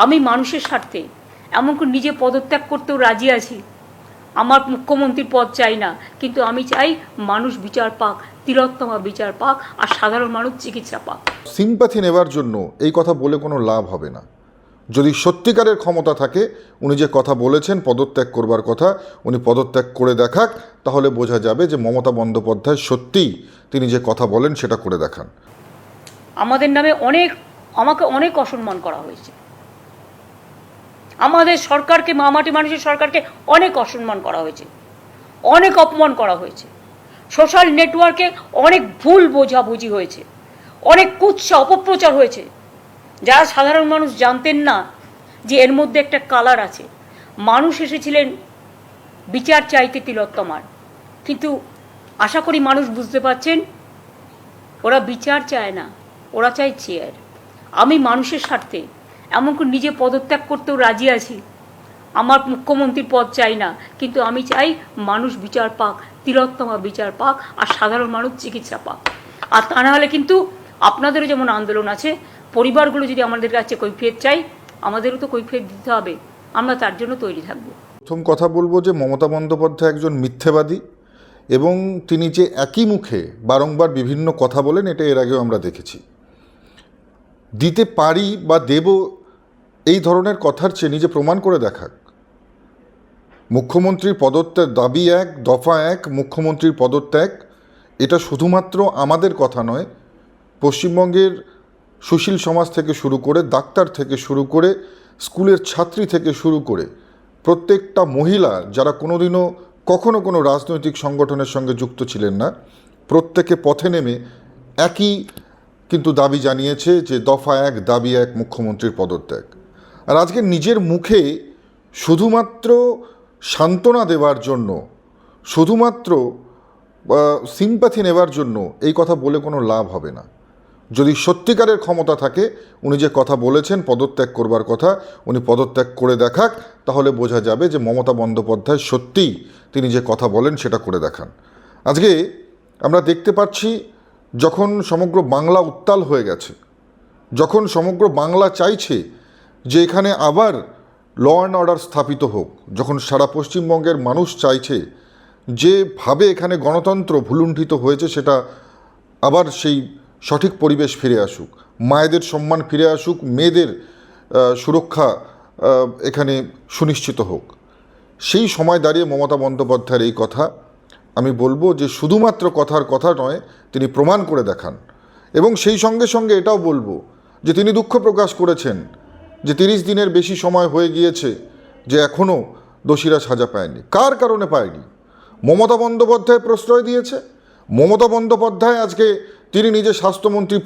আমি মানুষের স্বার্থে এমনকি নিজে পদত্যাগ করতেও রাজি আছি। আমার মুখ্যমন্ত্রীর পদ চাই না, কিন্তু আমি চাই মানুষ বিচার পাক, তিলোত্তমা বিচার পাক, আর সাধারণ মানুষ চিকিৎসা পাক। সিম্প্যাথি নেবার জন্য এই কথা বলে কোনো লাভ হবে না। যদি সত্যিকারের ক্ষমতা থাকে, উনি যে কথা বলেছেন পদত্যাগ করবার কথা, উনি পদত্যাগ করে দেখাক, তাহলে বোঝা যাবে যে মমতা বন্দ্যোপাধ্যায় সত্যিই তিনি যে কথা বলেন সেটা করে দেখান। আমাদের নামে আমাকে অনেক অসম্মান করা হয়েছে, আমাদের সরকারকে, মামাটি মানুষের সরকারকে অনেক অসম্মান করা হয়েছে, অনেক অপমান করা হয়েছে। সোশ্যাল নেটওয়ার্কে অনেক ভুল বোঝাবুঝি হয়েছে, অনেক কুৎসা অপপ্রচার হয়েছে, যারা সাধারণ মানুষ জানতেন না যে এর মধ্যে একটা কালার আছে। মানুষ এসেছিলেন বিচার চাইতে তিলোত্তমার, কিন্তু আশা করি মানুষ বুঝতে পারছেন ওরা বিচার চায় না, ওরা চায় চেয়ার। আমি মানুষের স্বার্থে এমনকি নিজে পদত্যাগ করতেও রাজি আছি। আমার মুখ্যমন্ত্রীর পদ চাই না, কিন্তু আমি চাই মানুষ বিচার পাক, তিলোত্তমা বিচার পাক, আর সাধারণ মানুষ চিকিৎসা পাক। আর তা না হলে কিন্তু আপনাদেরও যেমন আন্দোলন আছে, পরিবারগুলো যদি আমাদের কাছে কৈফিয়ত চাই, আমাদেরও তো কৈফিয়ত দিতে হবে, আমরা তার জন্য তৈরি থাকবো। প্রথম কথা বলবো যে মমতা বন্দ্যোপাধ্যায় একজন মিথ্যেবাদী, এবং তিনি যে একই মুখে বারংবার বিভিন্ন কথা বলেন, এটা এর আগেও আমরা দেখেছি। দিতে পারি বা দেব এই ধরনের কথার চেয়ে নিজে প্রমাণ করে দেখাক। মুখ্যমন্ত্রীর পদত্যাগ দাবি এক, দফা এক, মুখ্যমন্ত্রীর পদত্যাগ, এটা শুধুমাত্র আমাদের কথা নয়, পশ্চিমবঙ্গের সুশীল সমাজ থেকে শুরু করে, ডাক্তার থেকে শুরু করে, স্কুলের ছাত্রী থেকে শুরু করে প্রত্যেকটা মহিলা যারা কোনোদিনও কখনো কোনো রাজনৈতিক সংগঠনের সঙ্গে যুক্ত ছিলেন না, প্রত্যেকে পথে নেমে একই কিন্তু দাবি জানিয়েছে যে দফা এক, দাবি এক, মুখ্যমন্ত্রীর পদত্যাগ। আর আজকে নিজের মুখে শুধুমাত্র সান্ত্বনা দেওয়ার জন্য, শুধুমাত্র সিম্প্যাথি নেবার জন্য এই কথা বলে কোনো লাভ হবে না। যদি সত্যিকারের ক্ষমতা থাকে, উনি যে কথা বলেছেন পদত্যাগ করবার কথা, উনি পদত্যাগ করে দেখাক, তাহলে বোঝা যাবে যে মমতা বন্দ্যোপাধ্যায় সত্যিই তিনি যে কথা বলেন সেটা করে দেখান। আজকে আমরা দেখতে পাচ্ছি, যখন সমগ্র বাংলা উত্তাল হয়ে গেছে, যখন সমগ্র বাংলা চাইছে যে এখানে আবার ল অ্যান্ড অর্ডার স্থাপিত হোক, যখন সারা পশ্চিমবঙ্গের মানুষ চাইছে যেভাবে এখানে গণতন্ত্র ভুলুণ্ঠিত হয়েছে সেটা আবার সেই সঠিক পরিবেশ ফিরে আসুক, মায়েদের সম্মান ফিরে আসুক, মেয়েদের সুরক্ষা এখানে সুনিশ্চিত হোক, সেই সময় দাঁড়িয়ে মমতা বন্দ্যোপাধ্যায়ের এই কথা, আমি বলবো যে শুধুমাত্র কথার কথা নয়, তিনি প্রমাণ করে দেখান। এবং সেই সঙ্গে সঙ্গে এটাও বলবো যে তিনি দুঃখ প্রকাশ করেছেন যে 30 দিনের বেশি সময় হয়ে গিয়েছে, যে এখনও দোষীরা সাজা পায়নি। কার কারণে পায়নি? মমতা বন্দ্যোপাধ্যায় প্রশ্রয় দিয়েছে। মমতা বন্দ্যোপাধ্যায় আজকে তিনি নিজে স্বাস্থ্যমন্ত্রী,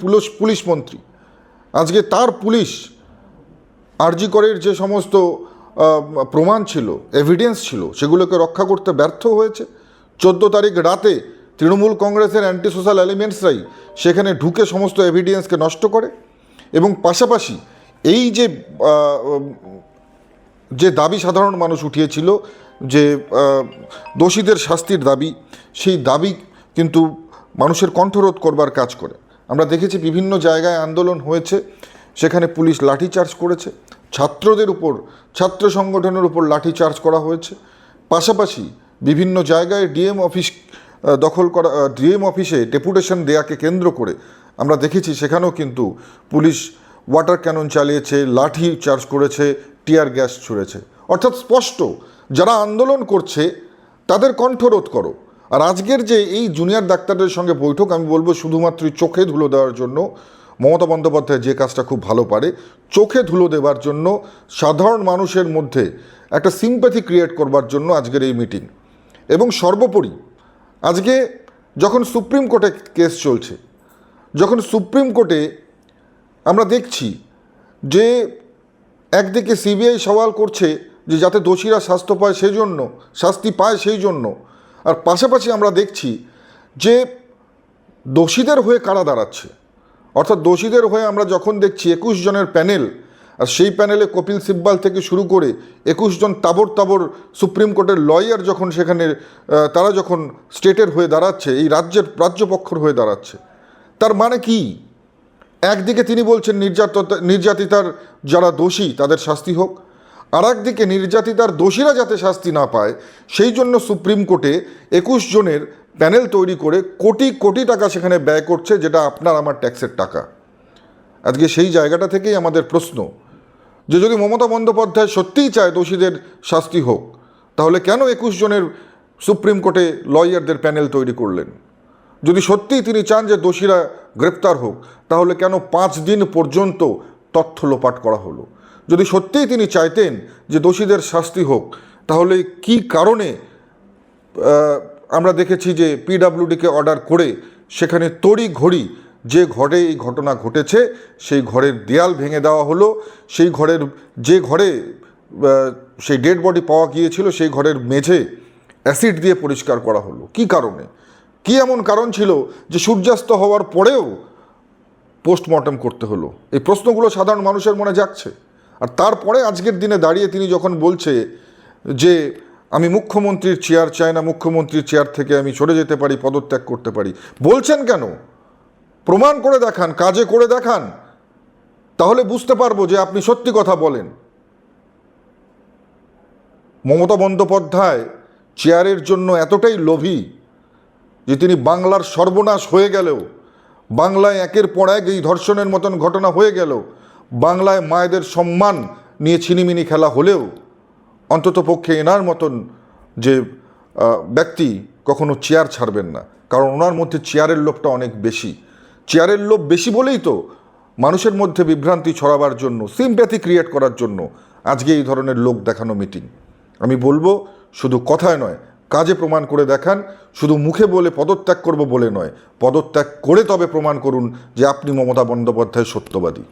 পুলিশ মন্ত্রী, আজকে তার পুলিশ আরজি করের যে সমস্ত প্রমাণ ছিল, এভিডেন্স ছিল, সেগুলোকে রক্ষা করতে ব্যর্থ হয়েছে। 14 তারিখ রাতে তৃণমূল কংগ্রেসের অ্যান্টি সোশ্যাল এলিমেন্টসরাই সেখানে ঢুকে সমস্ত এভিডেন্সকে নষ্ট করে। এবং পাশাপাশি এই যে দাবি সাধারণ মানুষ উঠিয়েছিল, যে দোষীদের শাস্তির দাবি, সেই দাবি কিন্তু মানুষের কণ্ঠরোধ করবার কাজ করে। আমরা দেখেছি বিভিন্ন জায়গায় আন্দোলন হয়েছে, সেখানে পুলিশ লাঠিচার্জ করেছে, ছাত্রদের উপর, ছাত্র সংগঠনের উপর লাঠিচার্জ করা হয়েছে। পাশাপাশি বিভিন্ন জায়গায় ডিএম অফিস দখল করা, ডিএম অফিসে ডেপুটেশন দেয়াকে কেন্দ্র করে আমরা দেখেছি সেখানেও কিন্তু পুলিশ ওয়াটার ক্যানন চালিয়েছে, লাঠি চার্জ করেছে, টিয়ার গ্যাস ছুঁড়েছে। অর্থাৎ স্পষ্ট, যারা আন্দোলন করছে তাদের কণ্ঠরোধ করো। আর আজকের যে এই জুনিয়র ডাক্তারদের সঙ্গে বৈঠক, আমি বলবো শুধুমাত্র চোখে ধুলো দেওয়ার জন্য মমতা বন্দ্যোপাধ্যায় যে কাজটা খুব ভালো পারে, চোখে ধুলো দেওয়ার জন্য, সাধারণ মানুষের মধ্যে একটা সিম্প্যাথি ক্রিয়েট করবার জন্য আজকের এই মিটিং। এবং সর্বোপরি আজকে যখন সুপ্রিম কোর্টে কেস চলছে, যখন সুপ্রিম কোর্টে আমরা দেখছি যে একদিকে সিবিআই সওয়াল করছে যে যাতে দোষীরা শাস্তি পায় সেই জন্য, আর পাশাপাশি আমরা দেখছি যে দোষীদের হয়ে কারা দাঁড়াচ্ছে। অর্থাৎ দোষীদের হয়ে আমরা যখন দেখছি 21 জনের প্যানেল, আর সেই প্যানেলে কপিল সিব্বাল থেকে শুরু করে 21 জন তাবর সুপ্রিম কোর্টের লয়ার যখন সেখানে তারা যখন স্টেটের হয়ে দাঁড়াচ্ছে, এই রাজ্যপক্ষের হয়ে দাঁড়াচ্ছে, তার মানে কি? একদিকে তিনি বলছেন নির্যাতিতার যারা দোষী তাদের শাস্তি হোক, আর একদিকে নির্যাতিতার দোষীরা যাতে শাস্তি না পায় সেই জন্য সুপ্রিম কোর্টে 21 জনের প্যানেল তৈরি করে কোটি কোটি টাকা সেখানে ব্যয় করছে, যেটা আপনার আমার ট্যাক্সের টাকা। আজকে সেই জায়গাটা থেকেই আমাদের প্রশ্ন যে যদি মমতা বন্দ্যোপাধ্যায় সত্যিই চায় দোষীদের শাস্তি হোক, তাহলে কেন 21 জনের সুপ্রিম কোর্টে লয়ারদের প্যানেল তৈরি করলেন? যদি সত্যিই তিনি চান যে দোষীরা গ্রেপ্তার হোক, তাহলে কেন 5 দিন পর্যন্ত তথ্য লোপাট করা হলো? যদি সত্যিই তিনি চাইতেন যে দোষীদের শাস্তি হোক, তাহলে কি কারণে আমরা দেখেছি যে পিডব্লিউডিকে অর্ডার করে সেখানে তড়ি ঘড়ি যে ঘরে এই ঘটনা ঘটেছে সেই ঘরের দেয়াল ভেঙে দেওয়া হলো, সেই ঘরের যে ঘরে সেই ডেড বডি পাওয়া গিয়েছিল সেই ঘরের মেঝে অ্যাসিড দিয়ে পরিষ্কার করা হলো? কি কারণে? কি এমন কারণ ছিল যে সূর্যাস্ত হওয়ার পরেও পোস্টমর্টম করতে হলো? এই প্রশ্নগুলো সাধারণ মানুষের মনে জাগছে। আর তারপরে আজকের দিনে দাঁড়িয়ে তিনি যখন বলছে যে আমি মুখ্যমন্ত্রীর চেয়ার চাই না, মুখ্যমন্ত্রীর চেয়ার থেকে আমি সরে যেতে পারি, পদত্যাগ করতে পারি, বলছেন কেন? প্রমাণ করে দেখান, কাজে করে দেখান, তাহলে বুঝতে পারবো যে আপনি সত্যি কথা বলেন। মমতা বন্দ্যোপাধ্যায় চেয়ারের জন্য এতটাই লোভী যে তিনি বাংলার সর্বনাশ হয়ে গেলেও, বাংলায় একের পর এক এই ধর্ষণের মতন ঘটনা হয়ে গেল, বাংলায় মায়েদের সম্মান নিয়ে ছিনিমিনি খেলা হলেও অন্তত পক্ষে এনার মতন যে ব্যক্তি কখনো চেয়ার ছাড়বেন না, কারণ ওনার মধ্যে চেয়ারের লোভটা অনেক বেশি। চেয়ারের লোভ বেশি বলেই তো মানুষের মধ্যে বিভ্রান্তি ছড়াবার জন্য, সিম্প্যাথি ক্রিয়েট করার জন্য আজকে এই ধরনের লোক দেখানো মিটিং। আমি বলবো শুধু কথায় নয়, কাজে প্রমাণ করে দেখান। শুধু মুখে বলে পদত্যাগ করব বলে নয়, পদত্যাগ করে তবে প্রমাণ করুন যে আপনি মমতা বন্দ্যোপাধ্যায় সত্যবাদী।